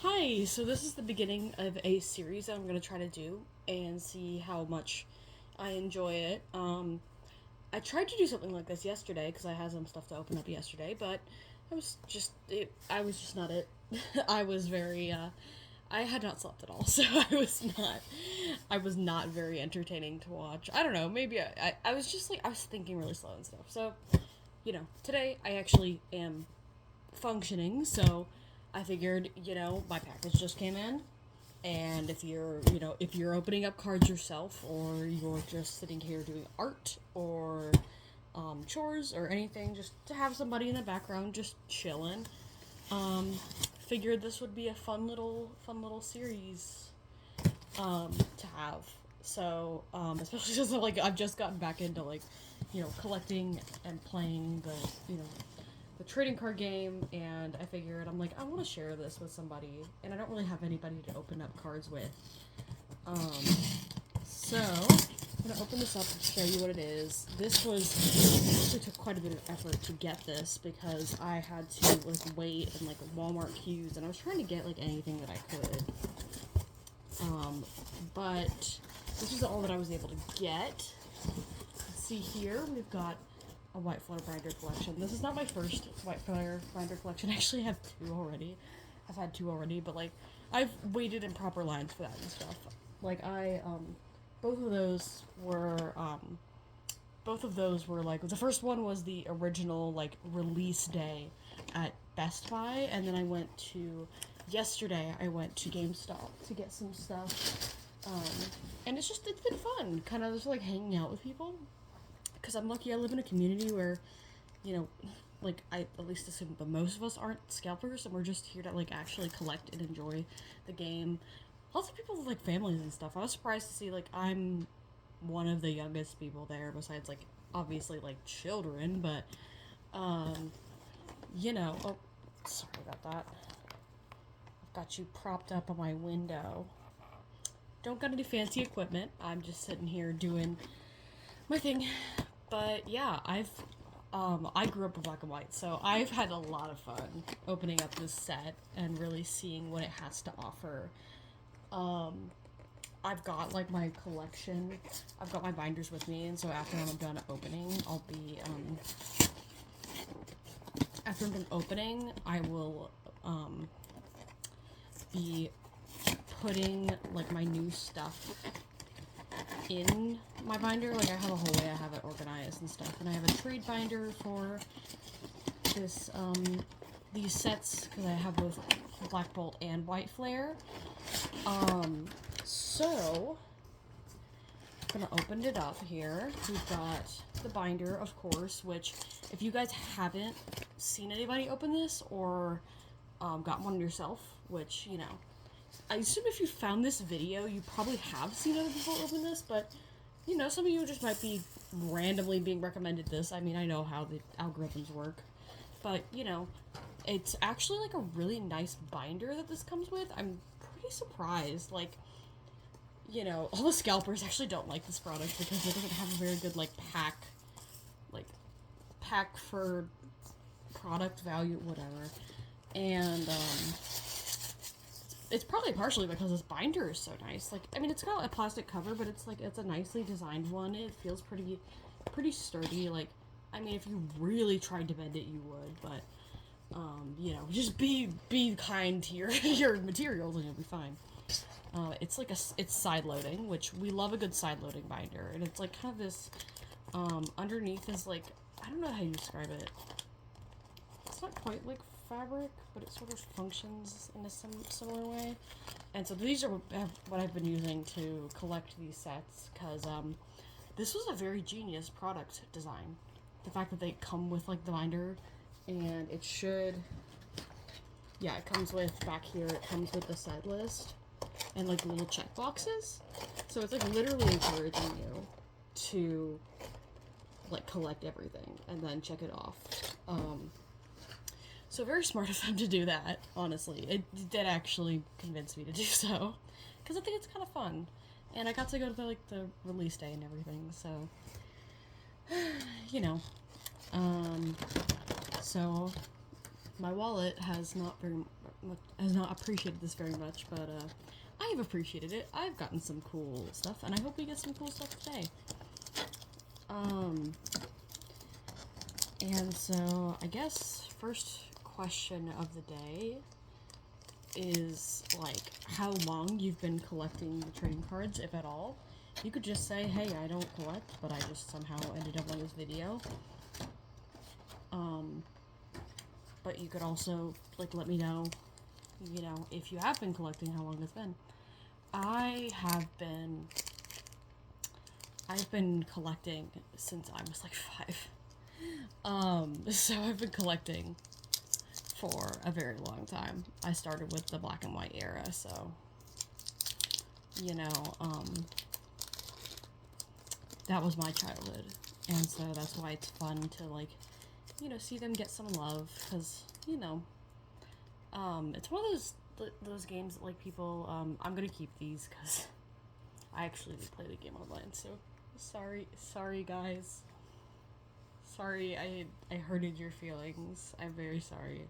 Hi, so this is the beginning of a series that I'm going to try to do and see how much I enjoy it. I tried to do something like this yesterday because I had some stuff to open up yesterday, but I was just not it. I was very, I had not slept at all, so I was not very entertaining to watch. I don't know, maybe I was just like, I was thinking really slow and stuff. So, today I actually am functioning, so I figured, my package just came in, and if you're opening up cards yourself, or you're just sitting here doing art, or chores, or anything, just to have somebody in the background just chilling, um, figured this would be a fun little series to have. So, especially since I've just gotten back into collecting and playing the trading card game, and I figured I want to share this with somebody, and I don't really have anybody to open up cards with. Um, so I'm gonna open this up and show you what it is. Actually took quite a bit of effort to get this because I had to wait in Walmart queues, and I was trying to get anything that I could. But this is all that I was able to get. Let's see here, we've got a White Flare binder collection. This is not my first White Flare binder collection. I actually have two already. I've had two already, but I've waited in proper lines for that and stuff. Both of those were the first one was the original release day at Best Buy, and then yesterday I went to GameStop to get some stuff. And it's been fun, kind of just hanging out with people. Because I'm lucky I live in a community where, I at least assume, but most of us aren't scalpers, and we're just here to, actually collect and enjoy the game. Lots of people with, families and stuff. I was surprised to see, I'm one of the youngest people there, besides, obviously, children, but, oh, sorry about that. I've got you propped up on my window. Don't got any fancy equipment. I'm just sitting here doing my thing. But yeah, I grew up with black and white, so I've had a lot of fun opening up this set and really seeing what it has to offer. I've got my collection. I've got my binders with me, and so after I'm done opening, I will be putting my new stuff in my binder. I have a whole way I have it organized and stuff, and I have a trade binder for this these sets because I have both Black Bolt and White Flare. So I'm gonna open it up here. We've got the binder, of course, which if you guys haven't seen anybody open this or got one yourself, which I assume if you found this video, you probably have seen other people open this, but, some of you just might be randomly being recommended this. I mean, I know how the algorithms work, but, it's actually, a really nice binder that this comes with. I'm pretty surprised, all the scalpers actually don't like this product because it doesn't have a very good, pack for product value, whatever, and, it's probably partially because this binder is so nice. It's got a plastic cover, but it's a nicely designed one. It feels pretty sturdy. If you really tried to bend it, you would. But, just be kind to your your materials, and you'll be fine. It's side loading, which we love a good side loading binder, and it's kind of this. Underneath is I don't know how you describe it. It's not quite like fabric, but it sort of functions in a similar way. And so these are what I've been using to collect these sets, because this was a very genius product design. The fact that they come with the binder, and it comes with, back here, it comes with the set list and little check boxes. So it's literally encouraging you to collect everything and then check it off. So very smart of them to do that, honestly. It did actually convince me to do so, because I think it's kind of fun. And I got to go to the release day and everything, so, so my wallet has not has not appreciated this very much, but I have appreciated it. I've gotten some cool stuff, and I hope we get some cool stuff today. And so I guess first question of the day is like how long you've been collecting the trading cards, if at all. You could just say, hey, I don't collect, but I just somehow ended up on this video. But you could also like let me know, you know, if you have been collecting, how long it's been. I've been collecting since I was like 5. So I've been collecting for a very long time. I started with the black and white era, so, you know, that was my childhood. And so that's why it's fun to, like, you know, see them get some love, because, you know, it's one of those games that, like, people, I'm gonna keep these, because I actually did play the game online, so sorry guys. Sorry, I hurted your feelings. I'm very sorry.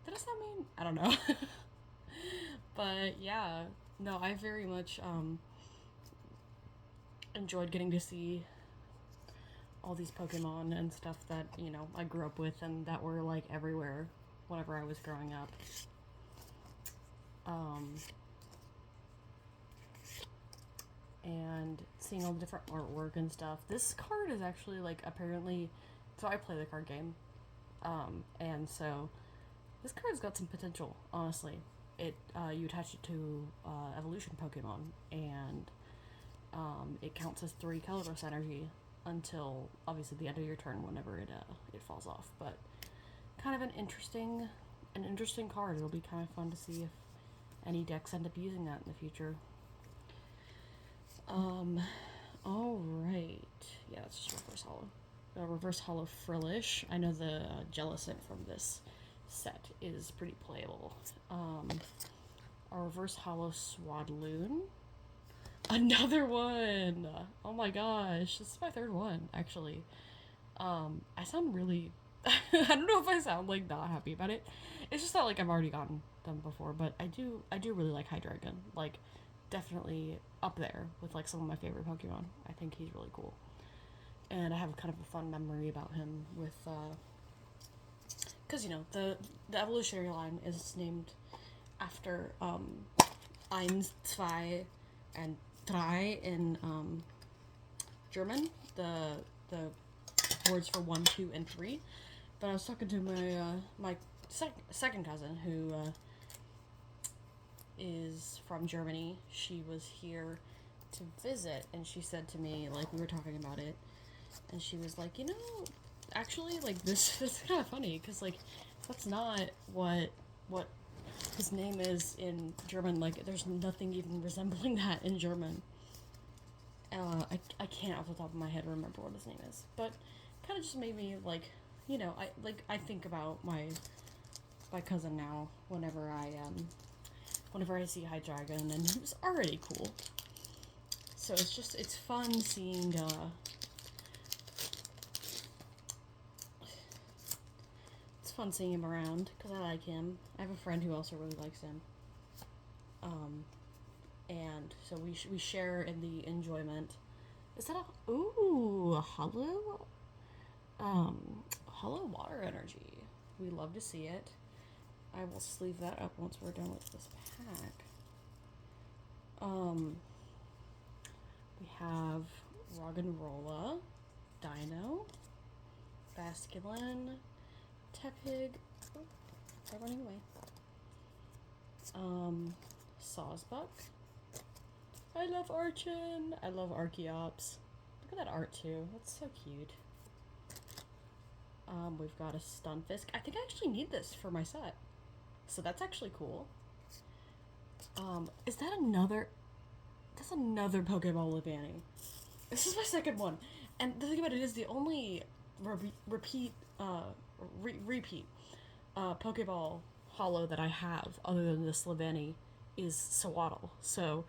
Did I sound mean? I don't know. But yeah, no, I very much enjoyed getting to see all these Pokemon and stuff that, you know, I grew up with and that were like everywhere whenever I was growing up. And seeing all the different artwork and stuff. This card is actually like apparently, so I play the card game, and so this card's got some potential, honestly. You attach it to evolution Pokemon, and it counts as 3 colorless energy until obviously the end of your turn, whenever it falls off. But kind of an interesting card. It'll be kind of fun to see if any decks end up using that in the future. Alright. Yeah, it's just reverse hollow. Reverse hollow Frillish. I know the Jellicent from this set is pretty playable. A reverse hollow Swadloon. Another one! Oh my gosh, this is my 3rd one, actually. I sound really... I don't know if I sound, like, not happy about it. It's just that, like, I've already gotten them before, but I do really like Hydreigon. Like, definitely up there with, like, some of my favorite Pokemon. I think he's really cool. And I have kind of a fun memory about him with, because, you know, the evolutionary line is named after, eins, zwei, and drei in, German. The words for 1, 2, and 3. But I was talking to my second cousin, who, is from Germany. She was here to visit, and she said to me, like, we were talking about it, and she was like, you know, actually, like, this is kind of funny, because, like, that's not what his name is in German. Like, there's nothing even resembling that in German. I can't off the top of my head remember what his name is, but kind of just made me, like, you know, I think about my cousin now whenever I see Hydreigon, and he was already cool. So it's fun seeing, it's fun seeing him around, because I like him. I have a friend who also really likes him. And so we share in the enjoyment. Is that a hollow? Hollow water energy. We love to see it. I will sleeve that up once we're done with this pack. We have Roggenrola, Dino, Basculin, Tepig, they're running away. Sawsbuck. I love Archon. I love Archeops. Look at that art too. That's so cute. We've got a Stunfisk. I think I actually need this for my set. So that's actually cool. Is that another... That's another Pokeball Livani. This is my 2nd one. And the thing about it is the only repeat Pokeball holo that I have, other than this Livani, is Sewaddle. So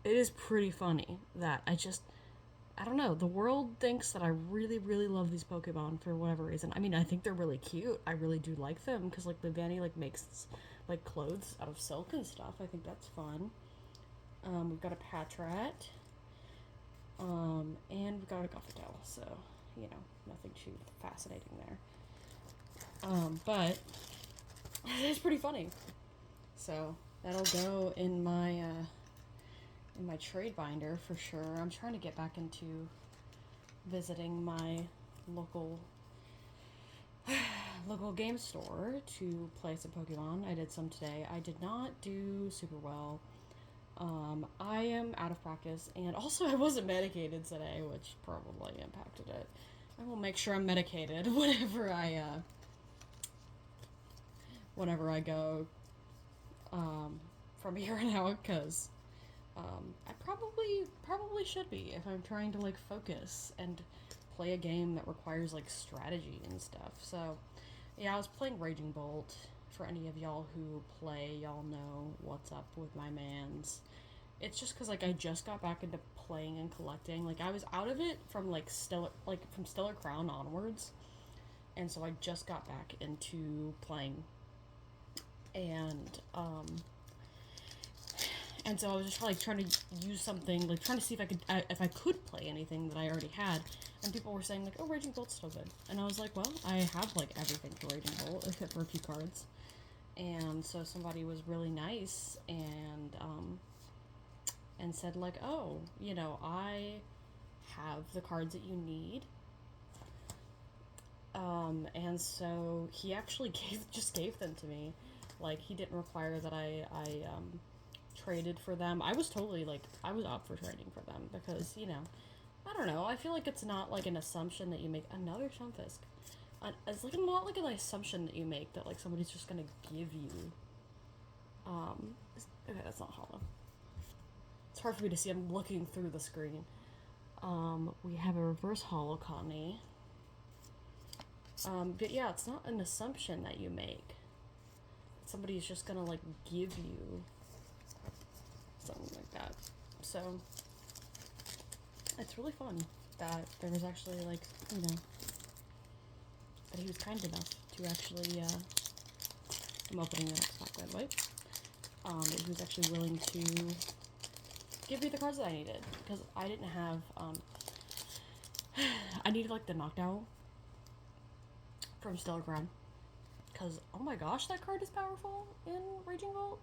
it is pretty funny that I just... I don't know. The world thinks that I really, really love these Pokemon for whatever reason. I mean, I think they're really cute. I really do like them because like the Vanny like makes like clothes out of silk and stuff. I think that's fun. We've got a Patrat, and we've got a Gothitelle. So you know, nothing too fascinating there. But it's pretty funny. So that'll go in my trade binder for sure. I'm trying to get back into visiting my local local game store to play some Pokemon. I did some today. I did not do super well. I am out of practice, and also I wasn't medicated today, which probably impacted it. I will make sure I'm medicated whenever I go from here on out, because I probably should be if I'm trying to like focus and play a game that requires like strategy and stuff. So yeah, I was playing Raging Bolt. For any of y'all who play, y'all know what's up with my mans. It's just because like I just got back into playing and collecting. Like I was out of it from from Stellar Crown onwards, and so I just got back into playing. And so I was just like trying to use something, like trying to see if I could play anything that I already had. And people were saying like, "Oh, Raging Bolt's still good." And I was like, "Well, I have like everything for Raging Bolt except for a few cards." And so somebody was really nice and said like, "Oh, you know, I have the cards that you need." And so he actually gave them to me. Like he didn't require that I traded for them. I was totally like, I was up for trading for them because, you know, I don't know. I feel like it's not like an assumption that you make. Another Stunfisk. It's like not like an assumption that you make that like somebody's just gonna give you. Okay, that's not hollow. It's hard for me to see. I'm looking through the screen. We have a reverse hollow Connie. But yeah, it's not an assumption that you make. Somebody's just gonna like give you something like that. So it's really fun that there was actually like, you know, that he was kind enough to actually I'm opening the next pack, by the way. That he was actually willing to give me the cards that I needed, because I didn't have I needed like the knockdown from Stellar Crown, because oh my gosh, that card is powerful in Raging Bolt.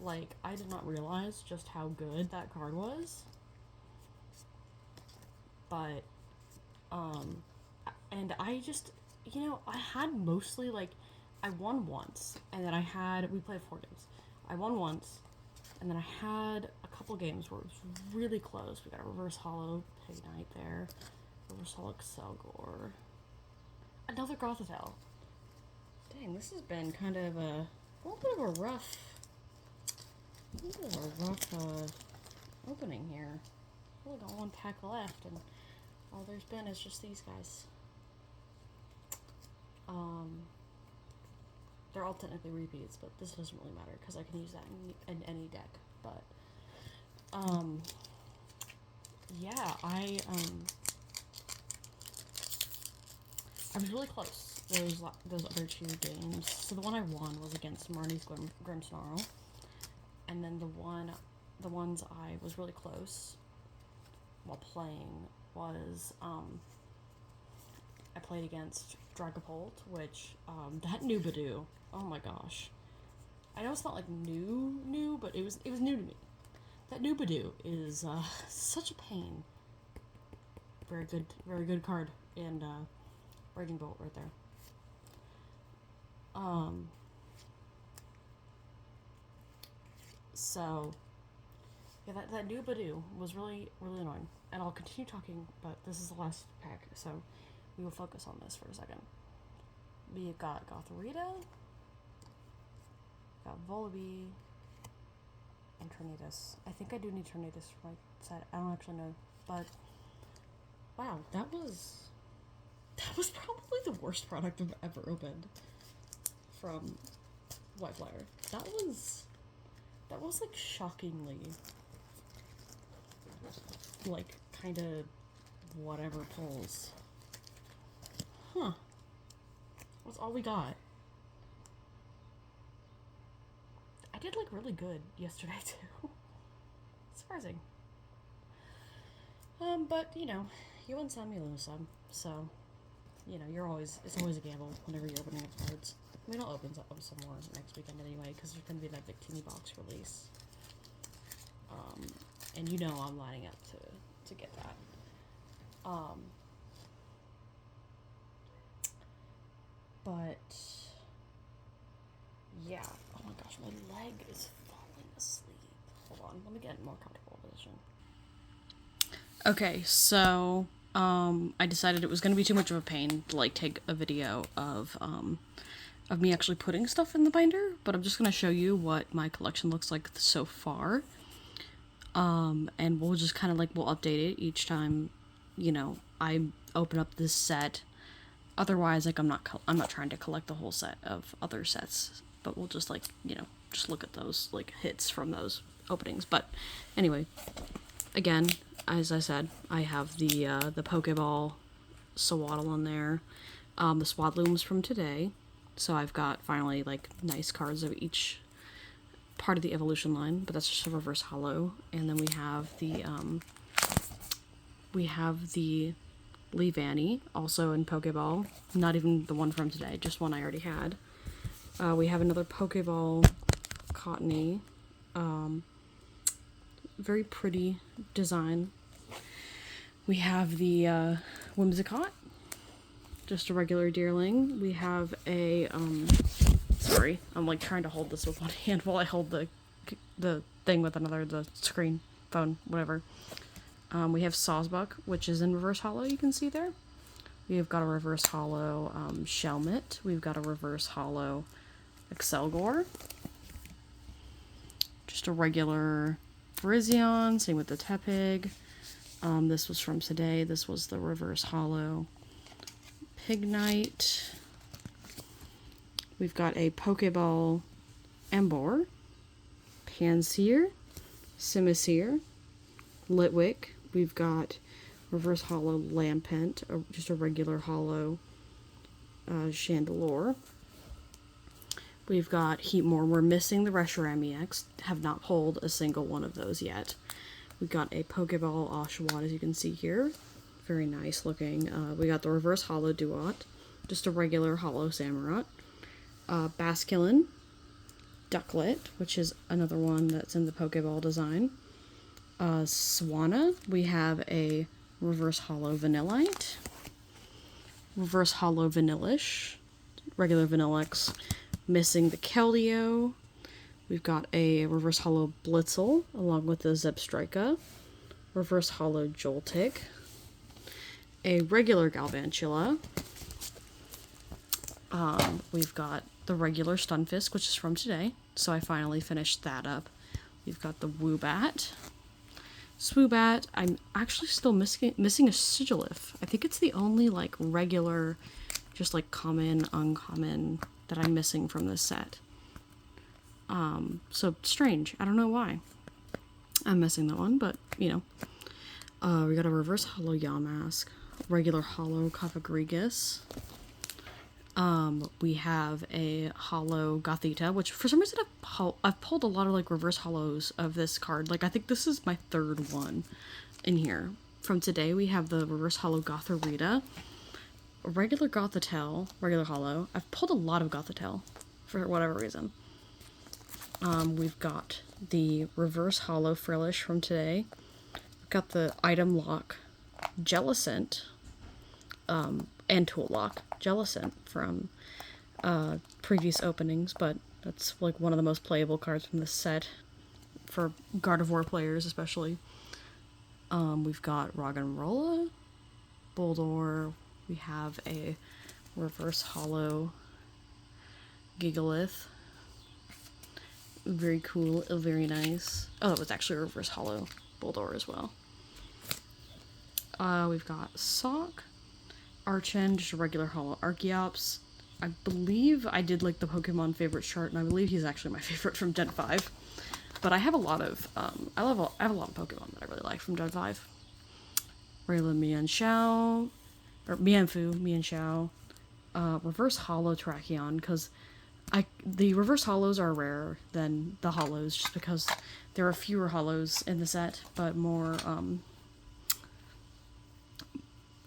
Like, I did not realize just how good that card was. But, and I just, you know, I had mostly, like, I won once, and then we played 4 games. I won once, and then I had a couple games where it was really close. We got a reverse hollow Pig Knight there, reverse hollow Excelgor, another Gothitelle. Dang, this has been kind of a little bit of a rough opening here. I've only got 1 pack left, and all there's been is just these guys. They're all technically repeats, but this doesn't really matter because I can use that in any deck. But yeah, I was really close those other 2 games. So the one I won was against Marnie's Grimmsnarl. And then the ones I was really close while playing was, I played against Dragapult, which, that Nubadoo, oh my gosh. I know it's not like new, but it was new to me. That Nubadoo is, such a pain. Very good card in, Raging Bolt right there. So, yeah, that new Badoo was really, really annoying. And I'll continue talking, but this is the last pack, so we will focus on this for a second. We've got Gothorita, got Volibee, and Tornadus. I think I do need Tornadus right side. I don't actually know, but wow, that was probably the worst product I've ever opened from White Flyer. That was like shockingly, like, kind of whatever pulls. Huh. That's all we got. I did like really good yesterday too. Surprising. But you know, you win some, you lose some. So, you know, it's always a gamble whenever you're opening up cards. I mean, I'll open some more next weekend anyway, because there's gonna be that Victini box release. And you know I'm lining up to get that. But yeah. Oh my gosh, my leg is falling asleep. Hold on, let me get in a more comfortable position. Okay, so I decided it was gonna be too much of a pain to like take a video of me actually putting stuff in the binder, but I'm just gonna show you what my collection looks like so far. And we'll just kind of like, we'll update it each time, you know, I open up this set. Otherwise, like, I'm not trying to collect the whole set of other sets, but we'll just like, you know, just look at those like hits from those openings. But anyway, again, as I said, I have the Pokeball Swaddle in there, the Swadlooms from today. So I've got finally like nice cards of each part of the evolution line, but that's just a reverse holo. And then we have the Leavanny, also in Pokeball, not even the one from today, just one I already had. We have another Pokeball Cottony, very pretty design. We have the Whimsicott, just a regular deerling. We have a sorry, I'm like trying to hold this with one hand while I hold the thing with another, the screen, phone, whatever. We have Sawsbuck, which is in reverse holo, you can see there. We've got a reverse holo Shelmet. We've got a reverse holo Excelgor. Just a regular Virizion, same with the Tepig. This was from today. This was the reverse holo Pignite. We've got a Pokeball Emboar, Panseer, Simisear, Litwick. We've got reverse holo Lampent, just a regular holo Chandelure. We've got Heatmore. We're missing the Reshiram EX. Have not pulled a single one of those yet. We've got a Pokeball Oshawott, as you can see here. Very nice looking. We got the reverse holo Duat, just a regular holo Samurott. Basculin, Ducklet, which is another one that's in the Pokeball design. Swanna, we have a reverse holo Vanillite, reverse holo Vanillish, regular Vanillix, missing the Keldeo. We've got a reverse holo Blitzel along with the Zebstrika, reverse holo Joltik, a regular Galvantula. We've got the regular Stunfisk, which is from today, so I finally finished that up. We've got the Woobat. Swoobat, I'm actually still missing a Sigilif. I think it's the only, like, regular, just, like, common, uncommon that I'm missing from this set. So strange. I don't know why I'm missing that one, but, you know. We got a reverse holo Yamask, regular holo Cofagrigus. We have a holo Gothita, which for some reason I've pulled a lot of like reverse holos of this card. Like I think this is my third one in here. From today we have the reverse holo Gothorita, a regular Gothitelle, regular holo. I've pulled a lot of Gothitelle for whatever reason. We've got the reverse holo Frillish from today. We've got the item lock Jellicent, and tool lock Jellicent from previous openings, but that's like one of the most playable cards from this set for Gardevoir players especially. We've got Roggenrola, Boldore. We have a reverse holo Gigalith. Very cool, very nice. Oh, it was actually a reverse holo Boldore as well. We've got Sock, Archen, just a regular holo Archeops. I believe I did like the Pokemon favorites chart, and I believe he's actually my favorite from Gen 5. But I have a lot of I have a lot of Pokemon that I really like from Gen 5. regular Mian Xiao, or Mianfu, Mian Xiao, reverse hollow Tracheon, because the reverse hollows are rarer than the hollows, just because there are fewer hollows in the set, but more,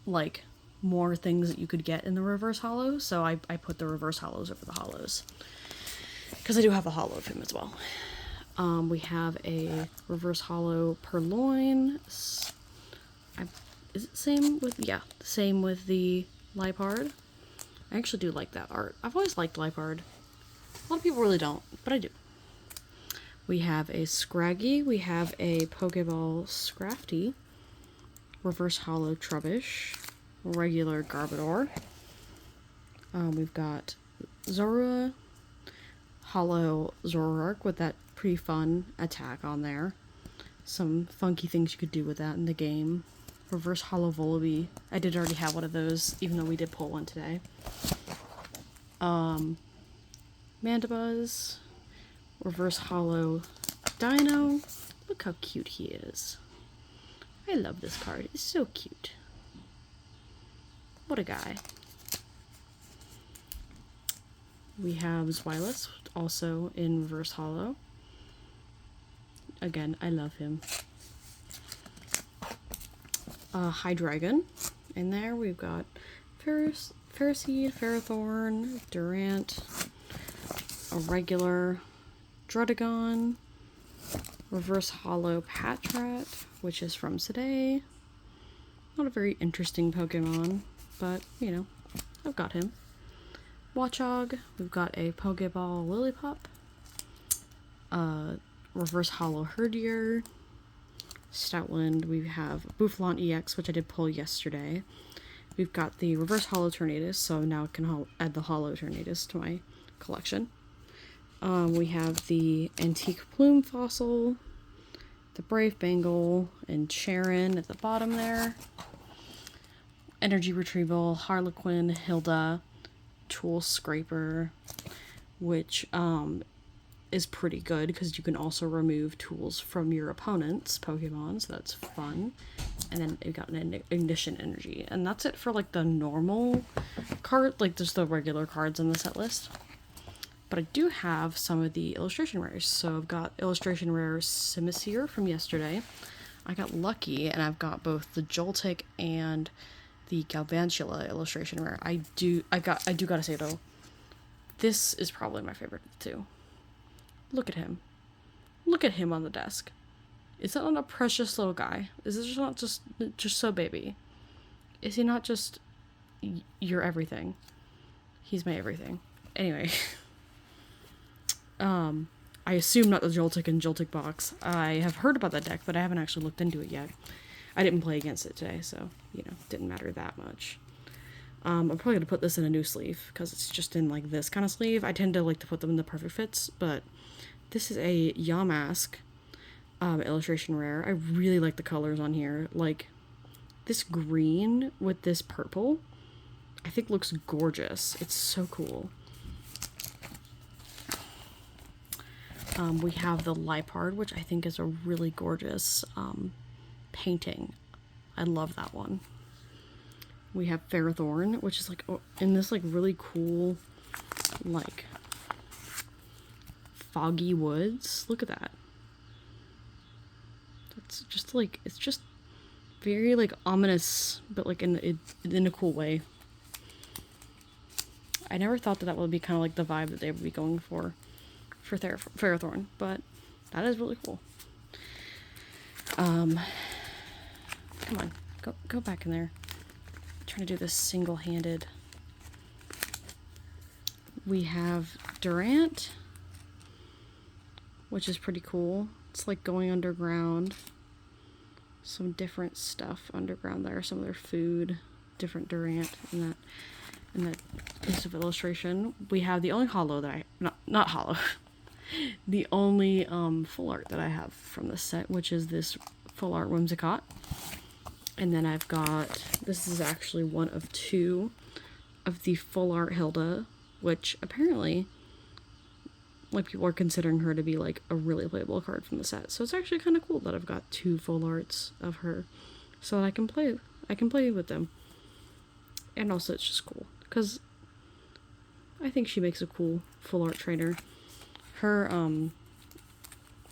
like, more things that you could get in the reverse hollow, so I put the reverse hollows over the hollows. Because I do have a hollow of him as well. We have a reverse hollow Purloin. Is it same with, yeah, same with the Lipard. I actually do like that art. I've always liked Lipard. A lot of people really don't, but I do. We have a Scraggy. We have a Pokeball Scrafty. Reverse hollow Trubbish. Regular Garbodor. We've got Zorua. Hollow Zoroark with that pretty fun attack on there. Some funky things you could do with that in the game. Reverse hollow Volibee. I did already have one of those, even though we did pull one today. Mandibuzz. Reverse hollow Dino. Look how cute he is. I love this card. It's so cute. What a guy. We have Zweilous, also in reverse hollow. Again, I love him. Hydreigon. In there, we've got Ferroseed, Ferrothorn, Durant, a regular Druddigon, reverse hollow Patrat, which is from today. Not a very interesting Pokemon, but, you know, I've got him. Watchog, we've got a Pokeball Lillipup, reverse hollow Herdier, Stoutland, we have Bouffalant EX, which I did pull yesterday. We've got the reverse hollow Tornadus, so now I can add the hollow Tornadus to my collection. We have the Antique Plume Fossil, the Brave Bengal, and Sharon at the bottom there. Energy Retrieval, Harlequin, Hilda, Tool Scraper, which is pretty good because you can also remove tools from your opponent's Pokemon, so that's fun. And then it got an Ignition Energy, and that's it for like the normal card, like just the regular cards in the set list. But I do have some of the illustration rares. So I've got illustration rare Simisear from yesterday. I got lucky and I've got both the Joltik and the Galvantula illustration rare. I do gotta say though, this is probably my favorite of the two. Look at him. Look at him on the desk. Is that not a precious little guy? Is this not just so baby? Is he not just your everything? He's my everything. Anyway. I assume not the Joltik and Joltik box. I have heard about that deck, but I haven't actually looked into it yet. I didn't play against it today, so, you know, didn't matter that much. I'm probably going to put this in a new sleeve, because it's just in, like, this kind of sleeve. I tend to like to put them in the perfect fits, but this is a Yamask illustration rare. I really like the colors on here. Like, this green with this purple, I think looks gorgeous. It's so cool. We have the Lipard, which I think is a really gorgeous painting. I love that one. We have Ferrothorn, which is like in this like really cool like foggy woods. Look at that. That's just like, it's just very like ominous, but like in a cool way. I never thought that would be kind of like the vibe that they would be going for Ferrothorn, but that is really cool. Come on, go back in there. I'm trying to do this single-handed. We have Durant, which is pretty cool. It's like going underground. Some different stuff underground there. Some of their food, different Durant in that piece of illustration. We have the only hollow that not hollow. The only full art that I have from this set, which is this full art Whimsicott. And then I've got, this is actually one of two of the full art Hilda, which apparently, like, people are considering her to be like a really playable card from the set. So it's actually kind of cool that I've got two full arts of her so that I can play I can play with them. And also it's just cool, because I think she makes a cool full art trainer. Her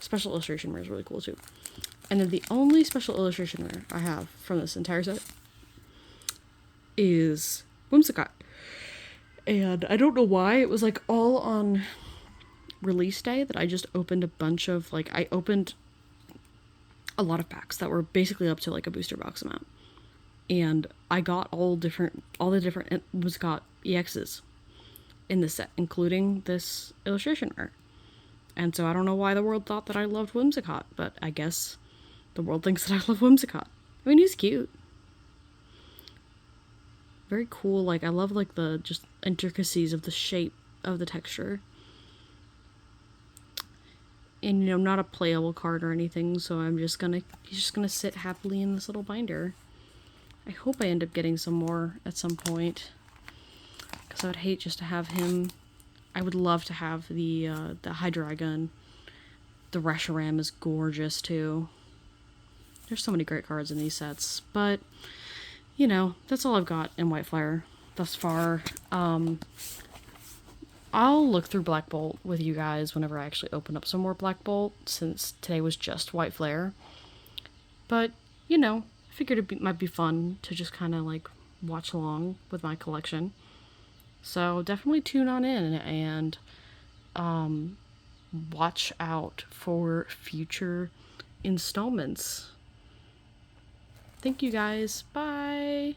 special illustration rare is really cool too. And then the only special illustration rare I have from this entire set is Whimsicott. And I don't know why, it was like all on release day that I just opened a bunch of, like, I opened a lot of packs that were basically up to like a booster box amount. And I got all the different Whimsicott EXs in the set, including this illustration rare. And so I don't know why the world thought that I loved Whimsicott, but I guess the world thinks that I love Whimsicott. I mean, he's cute. Very cool. Like, I love like the just intricacies of the shape of the texture. And, you know, not a playable card or anything, so he's just gonna sit happily in this little binder. I hope I end up getting some more at some point, because I would hate just to have him. I would love to have the Hydreigon. The Reshiram is gorgeous too. There's so many great cards in these sets, but you know, that's all I've got in White Flare thus far. I'll look through Black Bolt with you guys whenever I actually open up some more Black Bolt, since today was just White Flare. But, you know, I figured it might be fun to just kind of like watch along with my collection. So definitely tune on in and watch out for future installments. Thank you guys. Bye.